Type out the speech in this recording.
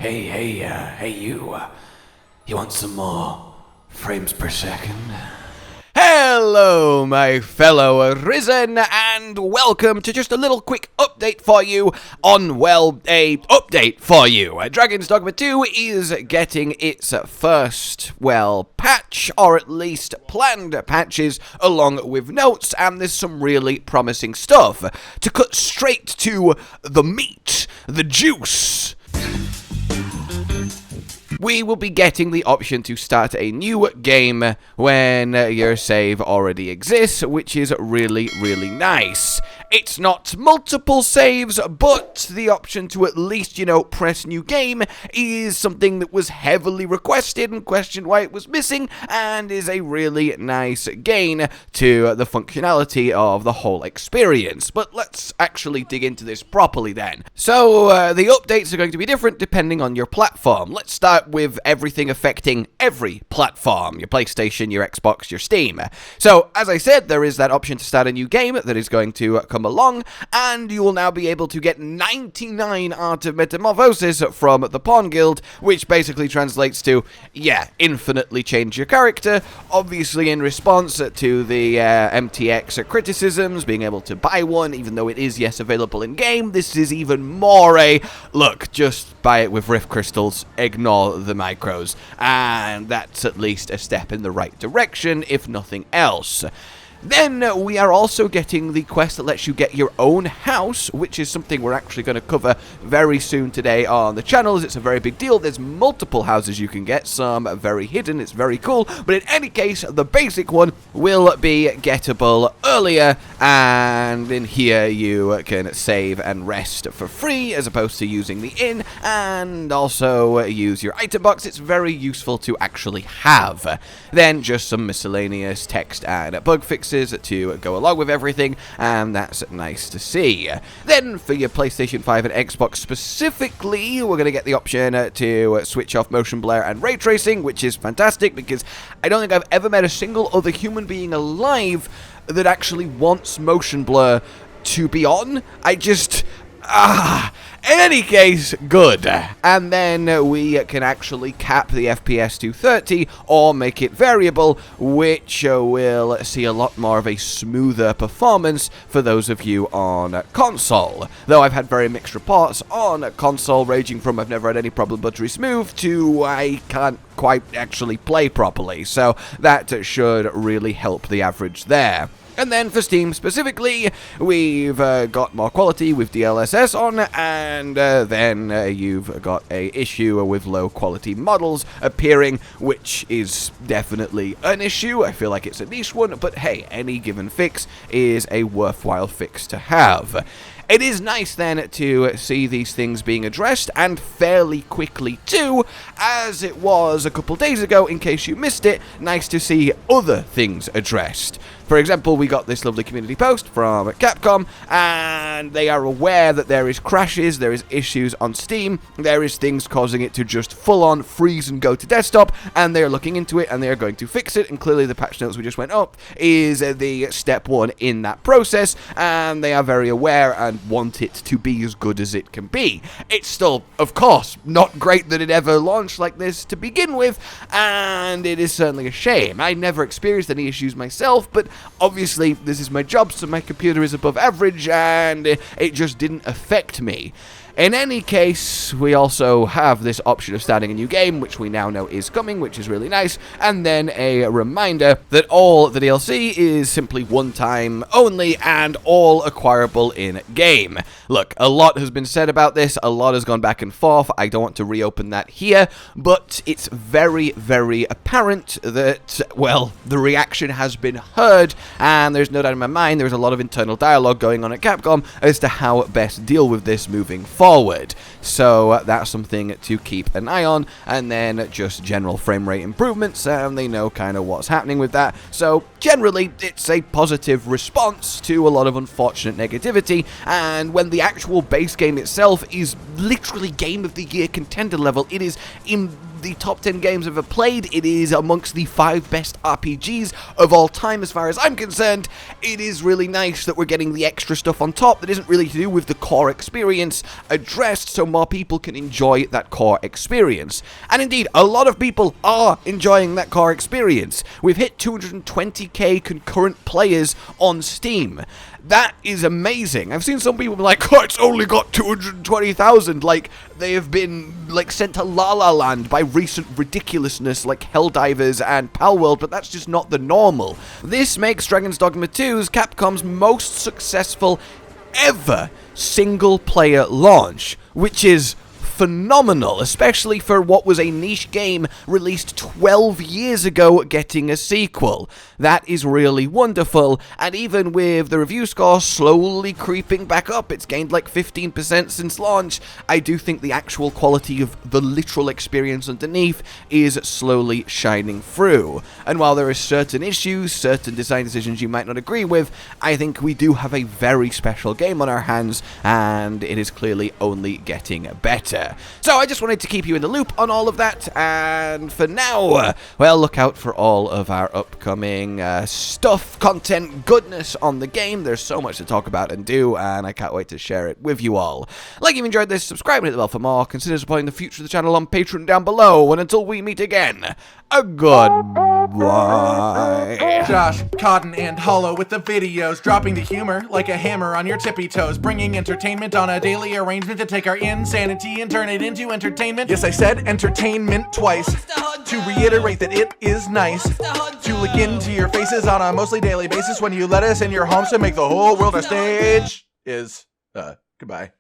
Hey, you want some more frames per second? Hello, my fellow Risen, and welcome to just a little quick update for you on, well, a update for you. Dragons Dogma 2 is getting its first, well, patch, or at least planned patches, along with notes, and there's some really promising stuff. To cut straight to the meat, the juice, we will be getting the option to start a new game when your save already exists, which is really, really nice. It's not multiple saves, but the option to at least, press new game is something that was heavily requested and questioned why it was missing, and is a really nice gain to the functionality of the whole experience. But let's actually dig into this properly then. So, the updates are going to be different depending on your platform. Let's start with everything affecting every platform: your PlayStation, your Xbox, your Steam. So, as I said, there is that option to start a new game that is going to come along, and you will now be able to get 99 Art of Metamorphosis from the Pawn Guild, which basically translates to, infinitely change your character, obviously in response to the MTX criticisms, being able to buy one, even though it is, yes, available in-game. This is even more a, look, just buy it with Rift Crystals, ignore the micros, and that's at least a step in the right direction, if nothing else. Then we are also getting the quest that lets you get your own house, which is something we're actually going to cover very soon today on the channel, as it's a very big deal. There's multiple houses you can get, some very hidden, it's very cool, but in any case, the basic one will be gettable earlier, and in here you can save and rest for free, as opposed to using the inn, and also use your item box. It's very useful to actually have. Then just some miscellaneous text and bug fixes to go along with everything, and that's nice to see. Then for your PlayStation 5 and Xbox specifically, we're going to get the option to switch off motion blur and ray tracing, which is fantastic, because I don't think I've ever met a single other human being alive that actually wants motion blur to be on. In any case, good. And then we can actually cap the FPS to 30 or make it variable, which will see a lot more of a smoother performance for those of you on console. Though I've had very mixed reports on console, ranging from I've never had any problem buttery smooth to I can't quite actually play properly. So that should really help the average there. And then for Steam specifically, we've got more quality with DLSS on, and then you've got a issue with low quality models appearing, which is definitely an issue. I feel like it's a niche one, but hey, any given fix is a worthwhile fix to have. It is nice then to see these things being addressed, and fairly quickly too, as it was a couple days ago. In case you missed it, nice to see other things addressed. For example, we got this lovely community post from Capcom, and they are aware that there is crashes, there is issues on Steam, there is things causing it to just full-on freeze and go to desktop, and they are looking into it, and they are going to fix it, and clearly the patch notes we just went up is the step one in that process, and they are very aware and want it to be as good as it can be. It's still, of course, not great that it ever launched like this to begin with, and it is certainly a shame. I never experienced any issues myself, but obviously this is my job, so my computer is above average, and it just didn't affect me. In any case, we also have this option of starting a new game, which we now know is coming, which is really nice, and then a reminder that all the DLC is simply one time only and all acquirable in-game. Look, a lot has been said about this, a lot has gone back and forth, I don't want to reopen that here, but it's very, very apparent that, well, the reaction has been heard, and there's no doubt in my mind there's a lot of internal dialogue going on at Capcom as to how best deal with this moving forward. So that's something to keep an eye on, and then just general frame rate improvements, and they know kind of what's happening with that, so generally, it's a positive response to a lot of unfortunate negativity, and when the actual base game itself is literally Game of the Year contender level, it is in the top 10 games I've ever played, it is amongst the 5 best RPGs of all time as far as I'm concerned. It is really nice that we're getting the extra stuff on top that isn't really to do with the core experience addressed, so more people can enjoy that core experience. And indeed, a lot of people are enjoying that core experience. We've hit 220k concurrent players on Steam. That is amazing. I've seen some people be like, oh, it's only got 220,000, like they have been like sent to La La Land by recent ridiculousness like Helldivers and Palworld, but that's just not the normal. This makes Dragons Dogma 2's Capcom's most successful ever single-player launch, which is phenomenal, especially for what was a niche game released 12 years ago getting a sequel. That is really wonderful, and even with the review score slowly creeping back up, it's gained like 15% since launch, I do think the actual quality of the literal experience underneath is slowly shining through. And while there are certain issues, certain design decisions you might not agree with, I think we do have a very special game on our hands, and it is clearly only getting better. So I just wanted to keep you in the loop on all of that, and for now, well, look out for all of our upcoming stuff, content, goodness on the game. There's so much to talk about and do, and I can't wait to share it with you all. Like if you enjoyed this, subscribe and hit the bell for more. Consider supporting the future of the channel on Patreon down below, and until we meet again, a goodbye. Josh, Cotton, and Hollow with the videos, dropping the humor like a hammer on your tippy toes, bringing entertainment on a daily arrangement to take our insanity and turn it into entertainment. Yes, I said entertainment twice, to reiterate that it is nice to look into your faces on a mostly daily basis when you let us in your homes to make the whole world a stage. Goodbye.